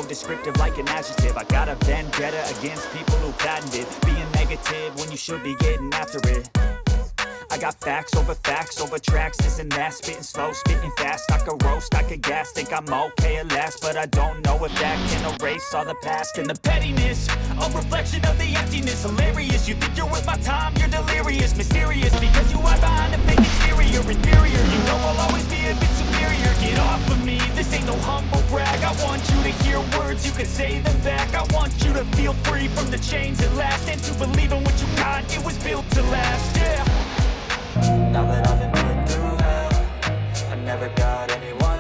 Descriptive like an adjective. I got a vendetta against people who patented being negative when you should be getting after it. I got facts over tracks, this and that. Spitting slow, spitting fast. I could roast, I could gas. Think I'm okay at last, but I don't know if that can erase all the past. And the pettiness, a reflection of the emptiness. Hilarious, you think you're worth my time, you're delirious. Mysterious, because you are behind a fake exterior. Inferior, you know I'll always be a bit superior. Get off of me, this ain't no humble brag. want you to hear words, you can say them back. I want you to feel free from the chains at last, and to believe in what you got, it was built to last.